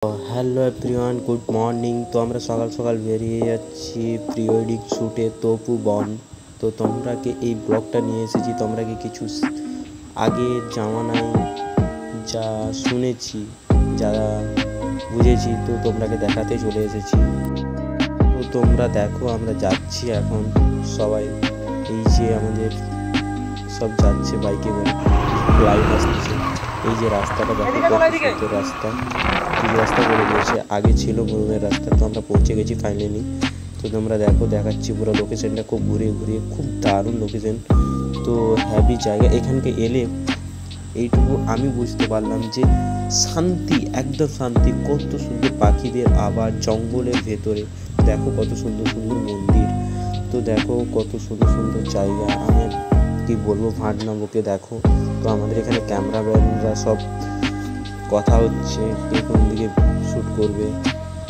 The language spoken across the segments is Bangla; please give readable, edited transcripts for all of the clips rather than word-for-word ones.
Hello everyone, good morning. তো আমরা সকাল সকাল বেরিয়ে যাচ্ছি প্রি ওয়েডিং শ্যুটে তপু বন। তো তোমরাকে এই ব্লগটা নিয়ে এসেছি, তোমরাকে কিছু আগের জামানায় যা শুনেছি, যারা বুঝেছি, তো তোমরাকে দেখাতে চলে এসেছি। তো তোমরা দেখো, আমরা যাচ্ছি এখন সবাই। এই যে আমাদের সব যাচ্ছে বাইকে করে, লাইভ আসছে। এই যে রাস্তাটা দেখো, কত রাস্তা, এই রাস্তা করে দিয়েছে। আগে ছিল মরুমের রাস্তা। তো আমরা পৌঁছে গেছি ফাইনালি। তো তোমরা দেখো, দেখাচ্ছি পুরো লোকেশনটা, খুব ঘুরিয়ে ঘুরিয়ে, খুব দারুণ লোকেশন। তো হ্যাপি জায়গা। এখানকে এলে এইটুকু আমি বুঝতে পারলাম যে শান্তি, একদম শান্তি। কত সুন্দর পাখিদের আবার, জঙ্গলের ভেতরে দেখো কত সুন্দর সুন্দর মন্দির। তো দেখো কত সুন্দর সুন্দর জায়গা। আমি কি বলবো, ভাটনাবকে দেখো। তো আমাদের এখানে ক্যামেরাম্যানরা সব কথা হচ্ছে কে কোন দিকে শ্যুট করবে,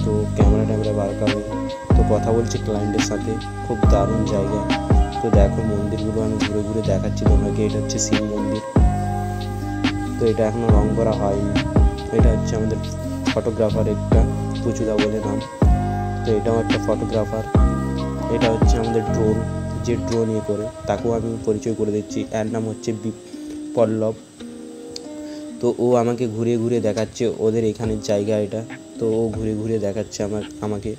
তো ক্যামেরা বাড়কাবে। তো কথা বলছে ক্লায়েন্টের সাথে। খুব দারুণ জায়গা। তো দেখো মন্দিরগুলো আমি ঘুরে ঘুরে দেখাচ্ছি তোমাকে। এটা হচ্ছে শিব মন্দির। তো এটা এখনো রং করা হয়নি। এটা হচ্ছে আমাদের ফটোগ্রাফার, একটা পুচুদা বলে নাম। তো এটাও একটা ফটোগ্রাফার। এটা হচ্ছে আমাদের ড্রোন, যে ড্রোন ইয়ে করে, তাকেও আমি পরিচয় করে দিচ্ছি। এর নাম হচ্ছে পল্লব। তো ও আমাকে ঘুরিয়ে ঘুরিয়ে দেখাচ্ছে ওদের এখানের জায়গা এটা। তো ও ঘুরে ঘুরে দেখাচ্ছে আমাকে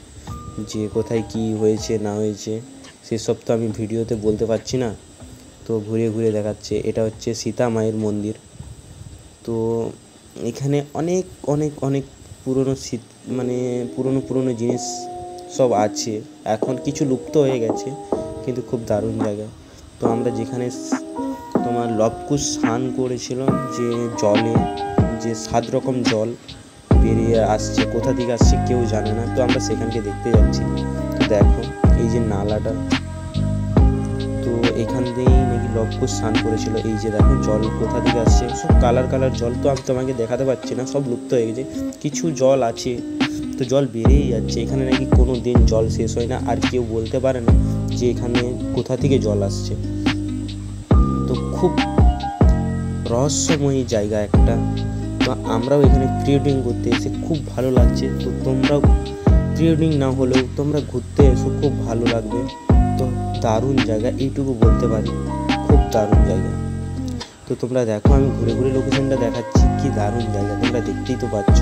যে কোথায় কি হয়েছে না হয়েছে, সেসব তো আমি ভিডিওতে বলতে পারছি না। তো ঘুরিয়ে ঘুরিয়ে দেখাচ্ছে। এটা হচ্ছে সীতা মায়ের মন্দির। তো এখানে অনেক অনেক অনেক পুরনো মানে পুরনো জিনিস সব আছে। এখন কিছু লুপ্ত হয়ে গেছে, কিন্তু খুব দারুণ জায়গা। তো আমরা যেখানে তোমার লবকুশ স্নান করেছিলাম, যে জলে যে 7 রকম জল বেরিয়ে আসছে, কোথা থেকে আসছে কেউ জানে না। তো আমরা সেখানকে দেখতে যাচ্ছি। তো দেখো এই যে নালাটা, তো এখান দিয়েই নাকি লবকুশ স্নান করেছিল। এই যে দেখো জল কোথা থেকে আসছে, সব কালার কালার জল। তো আমি তোমাকে দেখাতে পারছি না, সব লুপ্ত হয়ে গেছে। কিছু জল আছে, তো জল বেরিয়েই যাচ্ছে। এখানে নাকি কোনো দিন জল শেষ হয় না, আর কেউ বলতে পারে না যে এখানে কোথা থেকে জল আসছে। তো খুব রহস্যময়ী জায়গা একটা। তো আমরাও এখানে প্রি ওয়েডিং করতে এসে খুব ভালো লাগছে। তো তোমরাও প্রি ওয়েডিং না হলেও তোমরা ঘুরতে এসো, খুব ভালো লাগবে। তো দারুণ জায়গা, এইটুকু বলতে পারি, খুব দারুণ জায়গা। তো তোমরা দেখো, আমি ঘুরে ঘুরে লোকেশনটা দেখাচ্ছি, কি দারুণ জায়গা, তোমরা দেখতেই তো পাচ্ছ।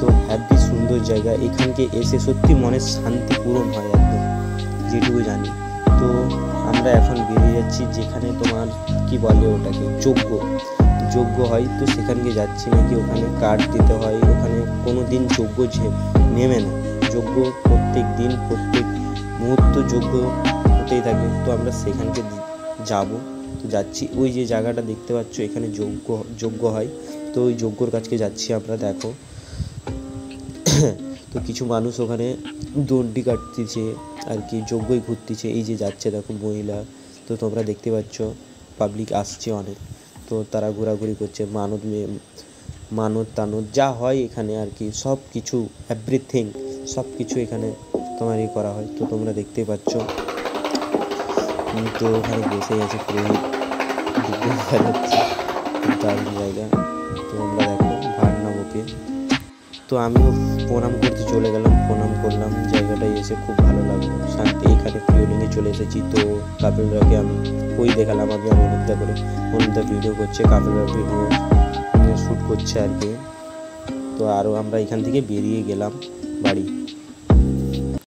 তো হ্যাপি সুন্দর জায়গা। এখানকে এসে সত্যি মনের শান্তি পূরণ হয় একদম, যেটুকু জানি। তো আমরা এখন বেরিয়ে যাচ্ছি, যেখানে তোমার কি বলে ওটাকে, যজ্ঞ হয়। তো সেখানকে যাচ্ছি নাকি, ওখানে কার্ড দিতে হয়। ওখানে কোনো দিন যজ্ঞ নেমে না। যজ্ঞ প্রত্যেক দিন, প্রত্যেক মুহূর্ত যজ্ঞ হতেই থাকে। তো আমরা সেখানকে যাব। তো যাচ্ছি, ওই যে জায়গাটা দেখতে পাচ্ছ, এখানে যজ্ঞ হয়। তো ওই যজ্ঞর কাছকে যাচ্ছি আমরা। দেখো তো কিছু মানুষ ওখানে দণ্ডি কাটতেছে আর কি, যজ্ঞই ঘুরতেছে। এই যে যাচ্ছে দেখো মহিলা। তো তোমরা দেখতে পাচ্ছ পাবলিক আসছে অনেক। তো তারা ঘোরাঘুরি করছে, মানত টানত যা হয় এখানে আর কি, সব কিছু এভরিথিং, সব কিছু এখানে তোমার করা হয়। তো তোমরা দেখতেই পাচ্ছ। তো ওখানে বসে আছে পুরোহিত, দারুণ জায়গা। তো আমরা দেখো ভাটনাবকে। তো আমিও প্রণাম করতে চলে গেলাম, প্রণাম করলাম। জায়গাটায় এসে খুব ভালো লাগলো, শান্তি। এখানে প্রি ওয়েডিংয়ে চলে এসেছি। তো কাপিলদাকে আমি ওই দেখালাম, আমি আর অনুপদা করে। অনুপদা ভিডিও করছে, কাপিলদার ভিডিও শ্যুট করছে আর কি। তো আরও আমরা এখান থেকে বেরিয়ে গেলাম বাড়ি।